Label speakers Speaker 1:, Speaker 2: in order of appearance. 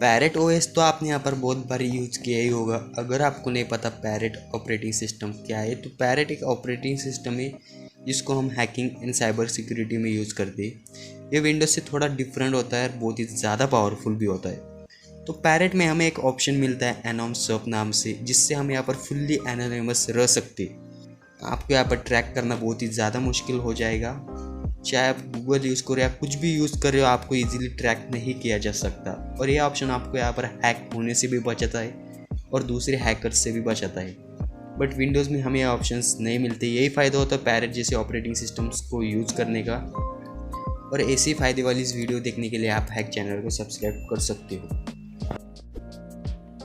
Speaker 1: Parrot OS तो आपने यहाँ पर बहुत बार यूज़ किया ही होगा। अगर आपको नहीं पता पैरेट ऑपरेटिंग सिस्टम क्या है, तो पैरेट एक ऑपरेटिंग सिस्टम है जिसको हम हैकिंग एंड साइबर सिक्योरिटी में यूज़ करते हैं। ये विंडोज से थोड़ा डिफरेंट होता है और बहुत ही ज़्यादा पावरफुल भी होता है। तो पैरेट में हमें एक ऑप्शन मिलता है एनोमसर्फ नाम से, जिससे हम यहाँ पर फुल्ली एनोनिमस रह सकते। आपको यहाँ पर ट्रैक करना बहुत ही ज़्यादा मुश्किल हो जाएगा। चाहे आप गूगल यूज़ करो या कुछ भी यूज़ कर रहे हो, आपको इजीली ट्रैक नहीं किया जा सकता। और ये ऑप्शन आपको यहाँ पर हैक होने से भी बचाता है और दूसरे हैकर्स से भी बचाता है। बट विंडोज़ में हमें ऑप्शंस नहीं मिलते। यही फ़ायदा होता है पैरेट जैसे ऑपरेटिंग सिस्टम्स को यूज़ करने का। और ऐसी फ़ायदे वाली इस वीडियो देखने के लिए आप हैक चैनल को सब्सक्राइब कर सकते हो।